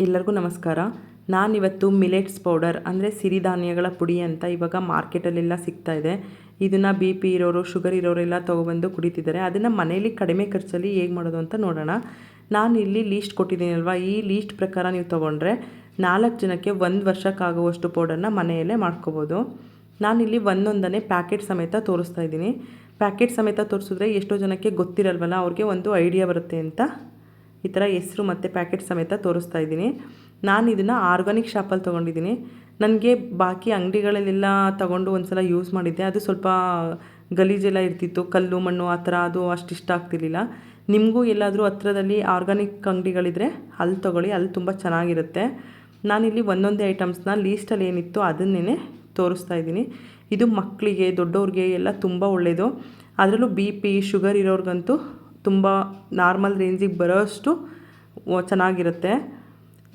ಎಲ್ಲರಿಗೂ ನಮಸ್ಕಾರ. ನಾನಿವತ್ತು ಮಿಲೆಟ್ಸ್ ಪೌಡರ್ ಅಂದರೆ ಸಿರಿಧಾನ್ಯಗಳ ಪುಡಿ ಅಂತ ಇವಾಗ ಮಾರ್ಕೆಟಲ್ಲೆಲ್ಲ ಸಿಗ್ತಾಯಿದೆ. ಇದನ್ನು ಬಿ ಪಿ ಇರೋರು, ಶುಗರ್ ಇರೋರೆಲ್ಲ ತೊಗೊಬಂದು ಕುಡಿತಿದ್ದಾರೆ. ಅದನ್ನು ಮನೇಲಿ ಕಡಿಮೆ ಖರ್ಚಲ್ಲಿ ಹೇಗೆ ಮಾಡೋದು ಅಂತ ನೋಡೋಣ. ನಾನು ಇಲ್ಲಿ ಲೀಸ್ಟ್ ಕೊಟ್ಟಿದ್ದೀನಲ್ವ, ಈ ಲೀಸ್ಟ್ ಪ್ರಕಾರ ನೀವು ತೊಗೊಂಡ್ರೆ 4 ಜನಕ್ಕೆ 1 ವರ್ಷಕ್ಕಾಗುವಷ್ಟು ಪೌಡರ್ನ ಮನೆಯಲ್ಲೇ ಮಾಡ್ಕೋಬೋದು. ನಾನಿಲ್ಲಿ ಒಂದೊಂದನೇ ಪ್ಯಾಕೆಟ್ ಸಮೇತ ತೋರಿಸ್ತಾ ಇದ್ದೀನಿ. ಪ್ಯಾಕೆಟ್ ಸಮೇತ ತೋರಿಸಿದ್ರೆ ಎಷ್ಟೋ ಜನಕ್ಕೆ ಗೊತ್ತಿರಲ್ವಲ್ಲ, ಅವ್ರಿಗೆ ಒಂದು ಐಡಿಯಾ ಬರುತ್ತೆ ಅಂತ ಈ ಥರ ಹೆಸರು ಮತ್ತು ಪ್ಯಾಕೆಟ್ ಸಮೇತ ತೋರಿಸ್ತಾ ಇದ್ದೀನಿ. ನಾನು ಇದನ್ನು ಆರ್ಗಾನಿಕ್ ಶಾಪಲ್ಲಿ ತೊಗೊಂಡಿದ್ದೀನಿ. ನನಗೆ ಬಾಕಿ ಅಂಗಡಿಗಳಲ್ಲೆಲ್ಲ ತೊಗೊಂಡು ಒಂದು ಸಲ ಯೂಸ್ ಮಾಡಿದ್ದೆ, ಅದು ಸ್ವಲ್ಪ ಗಲೀಜೆಲ್ಲ ಇರ್ತಿತ್ತು, ಕಲ್ಲು ಮಣ್ಣು ಆ ಥರ, ಅದು ಅಷ್ಟು ಇಷ್ಟ ಆಗ್ತಿರ್ಲಿಲ್ಲ. ನಿಮಗೂ ಎಲ್ಲಾದರೂ ಹತ್ರದಲ್ಲಿ ಆರ್ಗಾನಿಕ್ ಅಂಗಡಿಗಳಿದ್ರೆ ಅಲ್ಲಿ ತೊಗೊಳ್ಳಿ, ಅಲ್ಲಿ ತುಂಬ ಚೆನ್ನಾಗಿರುತ್ತೆ. ನಾನಿಲ್ಲಿ ಒಂದೊಂದೇ ಐಟಮ್ಸ್ನ ಲೀಸ್ಟಲ್ಲಿ ಏನಿತ್ತು ಅದನ್ನೇ ತೋರಿಸ್ತಾ ಇದ್ದೀನಿ. ಇದು ಮಕ್ಕಳಿಗೆ, ದೊಡ್ಡವ್ರಿಗೆ ಎಲ್ಲ ತುಂಬ ಒಳ್ಳೆಯದು. ಅದರಲ್ಲೂ ಬಿ ಪಿ ಶುಗರ್ ಇರೋರಿಗಂತೂ ತುಂಬ ನಾರ್ಮಲ್ ರೇಂಜಿಗೆ ಬರೋಷ್ಟು ಚೆನ್ನಾಗಿರುತ್ತೆ.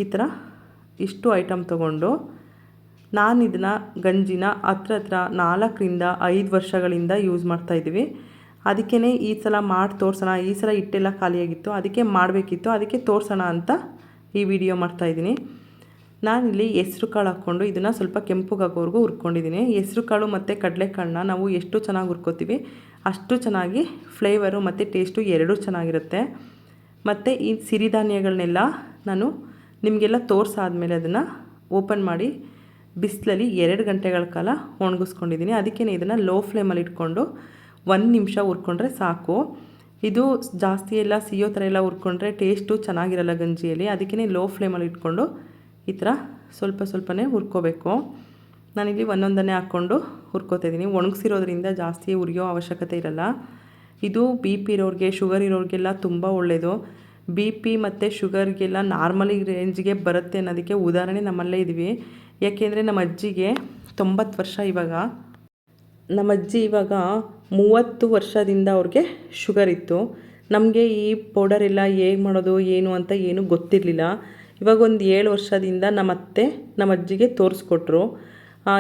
ಈ ಥರ ಇಷ್ಟು ಐಟಮ್ ತೊಗೊಂಡು ನಾನು ಇದನ್ನು ಗಂಜಿನ ಹತ್ರ 4ರಿಂದ 5 ವರ್ಷಗಳಿಂದ ಯೂಸ್ ಮಾಡ್ತಾಯಿದ್ದೀವಿ. ಅದಕ್ಕೇ ಈ ಸಲ ಮಾಡಿ ತೋರಿಸೋಣ, ಈ ಸಲ ಹಿಟ್ಟೆಲ್ಲ ಖಾಲಿಯಾಗಿತ್ತು, ಅದಕ್ಕೆ ಮಾಡಬೇಕಿತ್ತು, ಅದಕ್ಕೆ ತೋರಿಸೋಣ ಅಂತ ಈ ವಿಡಿಯೋ ಮಾಡ್ತಾಯಿದ್ದೀನಿ. ನಾನಿಲ್ಲಿ ಹೆಸ್ರು ಕಾಳು ಹಾಕ್ಕೊಂಡು ಇದನ್ನು ಸ್ವಲ್ಪ ಕೆಂಪುಗಾಗೋವರೆಗೂ ಹುರ್ಕೊಂಡಿದ್ದೀನಿ. ಹೆಸ್ರು ಕಾಳು ಮತ್ತು ಕಡಲೆಕಾಳನ್ನ ನಾವು ಎಷ್ಟು ಚೆನ್ನಾಗಿ ಹುರ್ಕೋತೀವಿ ಅಷ್ಟು ಚೆನ್ನಾಗಿ ಫ್ಲೇವರು ಮತ್ತು ಟೇಸ್ಟು ಎರಡೂ ಚೆನ್ನಾಗಿರುತ್ತೆ. ಮತ್ತು ಈ ಸಿರಿಧಾನ್ಯಗಳನ್ನೆಲ್ಲ ನಾನು ನಿಮಗೆಲ್ಲ ತೋರಿಸಾದ್ಮೇಲೆ ಅದನ್ನು ಓಪನ್ ಮಾಡಿ ಬಿಸಿಲಲ್ಲಿ 2 ಗಂಟೆಗಳ ಕಾಲ ಒಣಗಿಸ್ಕೊಂಡಿದ್ದೀನಿ. ಅದಕ್ಕೇ ಇದನ್ನು ಲೋ ಫ್ಲೇಮಲ್ಲಿ ಇಟ್ಕೊಂಡು 1 ನಿಮಿಷ ಹುರ್ಕೊಂಡ್ರೆ ಸಾಕು. ಇದು ಜಾಸ್ತಿ ಎಲ್ಲ ಸಿಯೋ ಥರ ಎಲ್ಲ ಹುರ್ಕೊಂಡ್ರೆ ಟೇಸ್ಟು ಚೆನ್ನಾಗಿರಲ್ಲ ಗಂಜಿಯಲ್ಲಿ. ಅದಕ್ಕೇ ಲೋ ಫ್ಲೇಮಲ್ಲಿ ಇಟ್ಕೊಂಡು ಈ ಥರ ಸ್ವಲ್ಪನೇ ಹುರ್ಕೋಬೇಕು. ನಾನಿಲ್ಲಿ ಒಂದೊಂದನ್ನೇ ಹಾಕ್ಕೊಂಡು ಹುರ್ಕೋತಾಯಿದ್ದೀನಿ. ಒಣಗಿಸಿರೋದ್ರಿಂದ ಜಾಸ್ತಿ ಹುರಿಯೋ ಅವಶ್ಯಕತೆ ಇರಲ್ಲ. ಇದು ಬಿ ಪಿ ಇರೋರಿಗೆ, ಶುಗರ್ ಇರೋರಿಗೆಲ್ಲ ತುಂಬ ಒಳ್ಳೆಯದು. ಬಿ ಪಿ ಮತ್ತು ಶುಗರ್ಗೆಲ್ಲ ನಾರ್ಮಲಿ ರೇಂಜಿಗೆ ಬರುತ್ತೆ ಅನ್ನೋದಕ್ಕೆ ಉದಾಹರಣೆ ನಮ್ಮಲ್ಲೇ ಇದ್ದೀವಿ. ಯಾಕೆಂದರೆ ನಮ್ಮ ಅಜ್ಜಿಗೆ 90 ವರ್ಷ ಇವಾಗ. ನಮ್ಮ ಅಜ್ಜಿ ಇವಾಗ 30 ವರ್ಷದಿಂದ ಅವ್ರಿಗೆ ಶುಗರ್ ಇತ್ತು. ನಮಗೆ ಈ ಪೌಡರ್ ಎಲ್ಲ ಹೇಗೆ ಮಾಡೋದು ಏನು ಅಂತ ಏನೂ ಗೊತ್ತಿರಲಿಲ್ಲ. ಇವಾಗ ಒಂದು 7 ವರ್ಷದಿಂದ ನಮ್ಮ ಅಜ್ಜಿಗೆ ತೋರಿಸ್ಕೊಟ್ರು.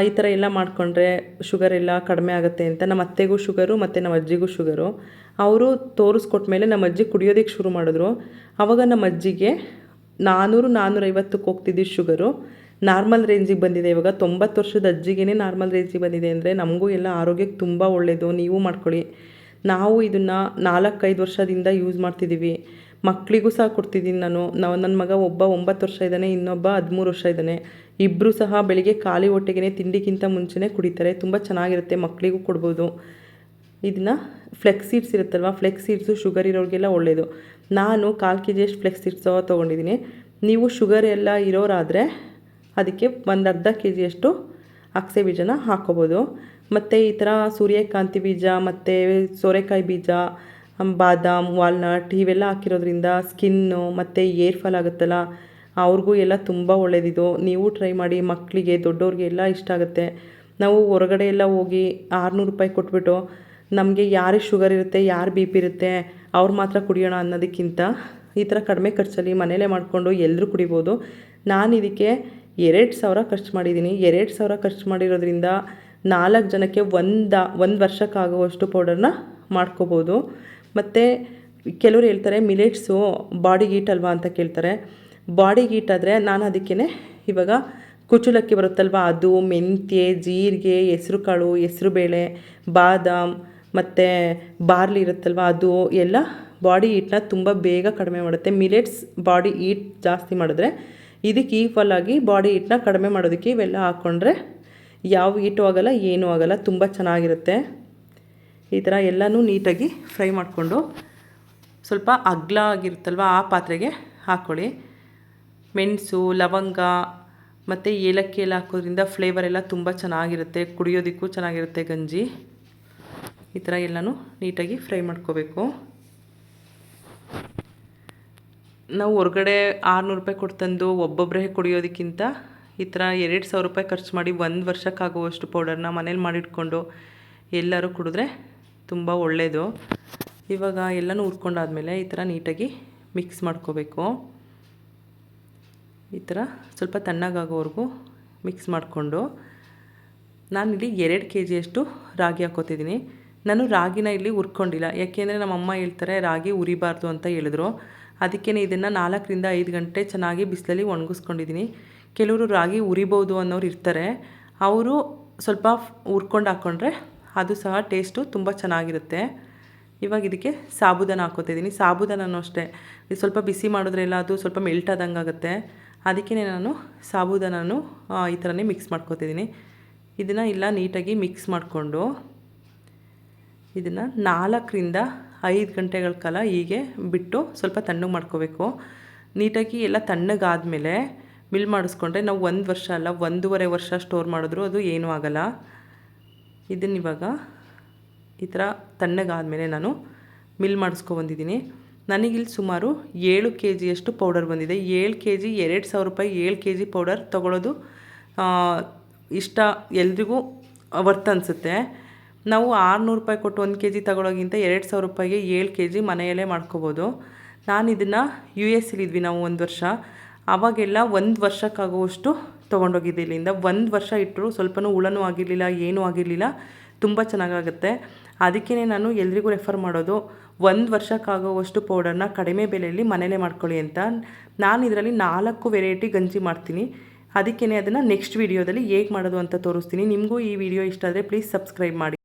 ಈ ಥರ ಎಲ್ಲ ಮಾಡಿಕೊಂಡ್ರೆ ಶುಗರ್ ಎಲ್ಲ ಕಡಿಮೆ ಆಗುತ್ತೆ ಅಂತ. ನಮ್ಮ ಅತ್ತೆಗೂ ಶುಗರು ಮತ್ತು ನಮ್ಮ ಅಜ್ಜಿಗೂ ಶುಗರು. ಅವರು ತೋರಿಸ್ಕೊಟ್ಮೇಲೆ ನಮ್ಮ ಅಜ್ಜಿ ಕುಡಿಯೋದಕ್ಕೆ ಶುರು ಮಾಡಿದ್ರು. ಆವಾಗ ನಮ್ಮ ಅಜ್ಜಿಗೆ 400-450ಕ್ಕೆ ಹೋಗ್ತಿದ್ದಿದ್ದು ಶುಗರು ನಾರ್ಮಲ್ ರೇಂಜಿಗೆ ಬಂದಿದೆ. ಇವಾಗ 90 ವರ್ಷದ ಅಜ್ಜಿಗೇ ನಾರ್ಮಲ್ ರೇಂಜಿಗೆ ಬಂದಿದೆ ಅಂದರೆ ನಮಗೂ ಎಲ್ಲ ಆರೋಗ್ಯಕ್ಕೆ ತುಂಬ ಒಳ್ಳೆಯದು. ನೀವು ಮಾಡ್ಕೊಳ್ಳಿ. ನಾವು ಇದನ್ನು 4-5 ವರ್ಷದಿಂದ ಯೂಸ್ ಮಾಡ್ತಿದ್ದೀವಿ. ಮಕ್ಕಳಿಗೂ ಸಹ ಕೊಡ್ತಿದ್ದೀನಿ ನಾನು. ನನ್ನ ಮಗ ಒಬ್ಬ 9 ವರ್ಷ ಇದ್ದಾನೆ, ಇನ್ನೊಬ್ಬ 13 ವರ್ಷ ಇದ್ದಾನೆ. ಇಬ್ಬರು ಸಹ ಬೆಳಿಗ್ಗೆ ಖಾಲಿ ಹೊಟ್ಟೆಗೆ ತಿಂಡಿಗಿಂತ ಮುಂಚೆನೇ ಕುಡಿತಾರೆ. ತುಂಬ ಚೆನ್ನಾಗಿರುತ್ತೆ, ಮಕ್ಕಳಿಗೂ ಕೊಡ್ಬೋದು. ಇದನ್ನು ಫ್ಲೆಕ್ಸ್ ಸೀಡ್ಸ್ ಇರುತ್ತಲ್ವ, ಫ್ಲೆಕ್ಸ್ ಸೀಡ್ಸು ಶುಗರ್ ಇರೋರಿಗೆಲ್ಲ ಒಳ್ಳೆಯದು. ನಾನು 1/4 kg ಅಷ್ಟು ಫ್ಲೆಕ್ಸ್ ಸೀಡ್ಸ್ ತೊಗೊಂಡಿದ್ದೀನಿ. ನೀವು ಶುಗರ್ ಎಲ್ಲ ಇರೋರಾದರೆ ಅದಕ್ಕೆ 1/2 kg ಅಷ್ಟು ಅಗಸೆ ಬೀಜನ ಹಾಕ್ಕೋಬೋದು. ಮತ್ತು ಈ ಥರ ಸೂರ್ಯಕಾಂತಿ ಬೀಜ ಮತ್ತು ಸೋರೆಕಾಯಿ ಬೀಜ, ಬಾದಾಮ್, ವಾಲ್ನಟ್ ಇವೆಲ್ಲ ಹಾಕಿರೋದ್ರಿಂದ ಸ್ಕಿನ್ನು ಮತ್ತು ಏರ್ ಫಾಲ್ ಆಗುತ್ತಲ್ಲ, ಅವ್ರಿಗೂ ಎಲ್ಲ ತುಂಬ ಒಳ್ಳೆಯದಿದು. ನೀವು ಟ್ರೈ ಮಾಡಿ. ಮಕ್ಕಳಿಗೆ, ದೊಡ್ಡವ್ರಿಗೆ ಎಲ್ಲ ಇಷ್ಟ ಆಗುತ್ತೆ. ನಾವು ಹೊರಗಡೆ ಎಲ್ಲ ಹೋಗಿ 600 ರೂಪಾಯಿ ಕೊಟ್ಬಿಟ್ಟು ನಮಗೆ ಯಾರಿಗೆ ಶುಗರ್ ಇರುತ್ತೆ, ಯಾರು ಬಿ ಪಿ ಇರುತ್ತೆ ಅವ್ರು ಮಾತ್ರ ಕುಡಿಯೋಣ ಅನ್ನೋದಕ್ಕಿಂತ ಈ ಥರ ಕಡಿಮೆ ಖರ್ಚಲ್ಲಿ ಮನೇಲೇ ಮಾಡಿಕೊಂಡು ಎಲ್ಲರೂ ಕುಡಿಬೋದು. ನಾನು ಇದಕ್ಕೆ 2,000 ಖರ್ಚು ಮಾಡಿದ್ದೀನಿ. 2,000 ಖರ್ಚು ಮಾಡಿರೋದ್ರಿಂದ 4 ಜನಕ್ಕೆ 1 ವರ್ಷಕ್ಕಾಗುವಷ್ಟು ಪೌಡರ್ನ ಮಾಡ್ಕೋಬೋದು. ಮತ್ತು ಕೆಲವರು ಹೇಳ್ತಾರೆ ಮಿಲೆಟ್ಸು ಬಾಡಿಗೆ ಹೀಟ್ ಅಲ್ವಾ ಅಂತ ಕೇಳ್ತಾರೆ. ಬಾಡಿಗೆ ಹೀಟ್ ಆದರೆ ನಾನು ಅದಕ್ಕೇ ಇವಾಗ ಕುಚಲಕ್ಕಿ ಬರುತ್ತಲ್ವ, ಅದು, ಮೆಂತ್ಯೆ, ಜೀರಿಗೆ, ಹೆಸ್ರು ಕಾಳು, ಹೆಸ್ರುಬೇಳೆ, ಬಾದಾಮ್ ಮತ್ತು ಬಾರ್ಲಿ ಇರುತ್ತಲ್ವ, ಅದು ಎಲ್ಲ ಬಾಡಿ ಹೀಟ್ನ ತುಂಬ ಬೇಗ ಕಡಿಮೆ ಮಾಡುತ್ತೆ. ಮಿಲೆಟ್ಸ್ ಬಾಡಿ ಹೀಟ್ ಜಾಸ್ತಿ ಮಾಡಿದ್ರೆ ಇದಕ್ಕೆ ಈಕ್ವಲ್ ಆಗಿ ಬಾಡಿ ಹೀಟ್ನ ಕಡಿಮೆ ಮಾಡೋದಕ್ಕೆ ಇವೆಲ್ಲ ಹಾಕ್ಕೊಂಡ್ರೆ ಯಾವ ಹೀಟು ಆಗೋಲ್ಲ, ಏನೂ ಆಗೋಲ್ಲ, ತುಂಬ ಚೆನ್ನಾಗಿರುತ್ತೆ. ಈ ಥರ ಎಲ್ಲನೂ ನೀಟಾಗಿ ಫ್ರೈ ಮಾಡಿಕೊಂಡು ಸ್ವಲ್ಪ ಅಗಲ ಆಗಿರುತ್ತಲ್ವ ಆ ಪಾತ್ರೆಗೆ ಹಾಕ್ಕೊಳ್ಳಿ. ಮೆಣಸು, ಲವಂಗ ಮತ್ತು ಏಲಕ್ಕಿ ಎಲ್ಲ ಹಾಕೋದ್ರಿಂದ ಫ್ಲೇವರ್ ಎಲ್ಲ ತುಂಬ ಚೆನ್ನಾಗಿರುತ್ತೆ, ಕುಡಿಯೋದಕ್ಕೂ ಚೆನ್ನಾಗಿರುತ್ತೆ ಗಂಜಿ. ಈ ಥರ ಎಲ್ಲನೂ ನೀಟಾಗಿ ಫ್ರೈ ಮಾಡ್ಕೋಬೇಕು. ನಾವು ಹೊರಗಡೆ 600 ರೂಪಾಯಿ ಕೊಟ್ಟು ತಂದು ಒಬ್ಬೊಬ್ಬರೇ ಕುಡಿಯೋದಕ್ಕಿಂತ ಈ ಥರ 2,000 ರೂಪಾಯಿ ಖರ್ಚು ಮಾಡಿ 1 ವರ್ಷಕ್ಕಾಗುವಷ್ಟು ಪೌಡರ್ನ ಮನೇಲಿ ಮಾಡಿಟ್ಕೊಂಡು ಎಲ್ಲರೂ ಕುಡಿದ್ರೆ ತುಂಬ ಒಳ್ಳೆಯದು. ಇವಾಗ ಎಲ್ಲನೂ ಹುರ್ಕೊಂಡಾದ್ಮೇಲೆ ಈ ಥರ ನೀಟಾಗಿ ಮಿಕ್ಸ್ ಮಾಡ್ಕೋಬೇಕು. ಈ ಥರ ಸ್ವಲ್ಪ ತಣ್ಣಗಾಗೋವರೆಗೂ ಮಿಕ್ಸ್ ಮಾಡಿಕೊಂಡು ನಾನಿಲ್ಲಿ 2 kg ಅಷ್ಟು ರಾಗಿ ಹಾಕ್ಕೋತಿದ್ದೀನಿ. ನಾನು ರಾಗಿನ ಇಲ್ಲಿ ಹುರ್ಕೊಂಡಿಲ್ಲ, ಯಾಕೆಂದರೆ ನಮ್ಮಮ್ಮ ಹೇಳ್ತಾರೆ ರಾಗಿ ಹುರಿಬಾರ್ದು ಅಂತ ಹೇಳಿದ್ರು. ಅದಕ್ಕೇ ಇದನ್ನು 4ರಿಂದ 5 ಗಂಟೆ ಚೆನ್ನಾಗಿ ಬಿಸಿಲಲ್ಲಿ ಒಣಗಿಸ್ಕೊಂಡಿದ್ದೀನಿ. ಕೆಲವರು ರಾಗಿ ಉರಿಬೋದು ಅನ್ನೋರು ಇರ್ತಾರೆ, ಅವರು ಸ್ವಲ್ಪ ಹುರ್ಕೊಂಡು ಹಾಕ್ಕೊಂಡ್ರೆ ಅದು ಸಹ ಟೇಸ್ಟು ತುಂಬ ಚೆನ್ನಾಗಿರುತ್ತೆ. ಇವಾಗ ಇದಕ್ಕೆ ಸಾಬುದಾನ ಹಾಕ್ಕೋತಿದ್ದೀನಿ. ಸಾಬುದಾನನೂ ಅಷ್ಟೇ ಇದು ಸ್ವಲ್ಪ ಬಿಸಿ ಮಾಡಿದ್ರೆಲ್ಲ ಅದು ಸ್ವಲ್ಪ ಮೆಲ್ಟ್ ಆದಂಗೆ ಆಗುತ್ತೆ. ಅದಕ್ಕೇ ನಾನು ಸಾಬುದಾನನೂ ಈ ಥರನೇ ಮಿಕ್ಸ್ ಮಾಡ್ಕೋತಿದ್ದೀನಿ. ಇದನ್ನು ಎಲ್ಲ ನೀಟಾಗಿ ಮಿಕ್ಸ್ ಮಾಡಿಕೊಂಡು ಇದನ್ನು 4ರಿಂದ 5 ಗಂಟೆಗಳ ಕಾಲ ಹೀಗೆ ಬಿಟ್ಟು ಸ್ವಲ್ಪ ತಣ್ಣಗೆ ಮಾಡ್ಕೋಬೇಕು. ನೀಟಾಗಿ ಎಲ್ಲ ತಣ್ಣಗಾದಮೇಲೆ ಮಿಲ್ ಮಾಡಿಸ್ಕೊಂಡ್ರೆ ನಾವು 1 ವರ್ಷ ಅಲ್ಲ 1.5 ವರ್ಷ ಸ್ಟೋರ್ ಮಾಡಿದ್ರು ಅದು ಏನೂ ಆಗೋಲ್ಲ. ಇದನ್ನಿವಾಗ ಈ ಥರ ತಣ್ಣಗಾದಮೇಲೆ ನಾನು ಮಿಲ್ ಮಾಡಿಸ್ಕೊಬಂದಿದ್ದೀನಿ. ನನಗಿಲ್ಲಿ ಸುಮಾರು 7 kgಯಷ್ಟು ಪೌಡರ್ ಬಂದಿದೆ. 7 kg 2,000 ರೂಪಾಯಿ 7 kg ಪೌಡರ್ ತೊಗೊಳ್ಳೋದು ಇಷ್ಟ ಎಲ್ರಿಗೂ ವರ್ತ್ ಅನಿಸುತ್ತೆ. ನಾವು 600 ರೂಪಾಯಿ ಕೊಟ್ಟು 1 kg ತಗೊಳ್ಳೋಕ್ಕಿಂತ 2,000 ರೂಪಾಯಿಗೆ 7 kg ಮನೆಯಲ್ಲೇ ಮಾಡ್ಕೋಬೋದು. ನಾನು ಇದನ್ನು US ಇದ್ವಿ ನಾವು 1 ವರ್ಷ, ಆವಾಗೆಲ್ಲ 1 ವರ್ಷಕ್ಕಾಗುವಷ್ಟು ತೊಗೊಂಡೋಗಿದ್ದೆ ಇಲ್ಲಿಂದ. 1 ವರ್ಷ ಇಟ್ಟರು ಸ್ವಲ್ಪನೂ ಹುಳನೂ ಆಗಿರಲಿಲ್ಲ, ಏನೂ ಆಗಿರಲಿಲ್ಲ, ತುಂಬ ಚೆನ್ನಾಗಾಗುತ್ತೆ. ಅದಕ್ಕೇ ನಾನು ಎಲ್ರಿಗೂ ರೆಫರ್ ಮಾಡೋದು 1 ವರ್ಷಕ್ಕಾಗುವಷ್ಟು ಪೌಡರ್ನ ಕಡಿಮೆ ಬೆಲೆಯಲ್ಲಿ ಮನೇಲೇ ಮಾಡ್ಕೊಳ್ಳಿ ಅಂತ. ನಾನು ಇದರಲ್ಲಿ 4 ವೆರೈಟಿ ಗಂಜಿ ಮಾಡ್ತೀನಿ. ಅದಕ್ಕೇ ಅದನ್ನು ನೆಕ್ಸ್ಟ್ ವೀಡಿಯೋದಲ್ಲಿ ಹೇಗೆ ಮಾಡೋದು ಅಂತ ತೋರಿಸ್ತೀನಿ. ನಿಮಗೂ ಈ ವಿಡಿಯೋ ಇಷ್ಟ ಆದರೆ ಪ್ಲೀಸ್ ಸಬ್ಸ್ಕ್ರೈಬ್ ಮಾಡಿ.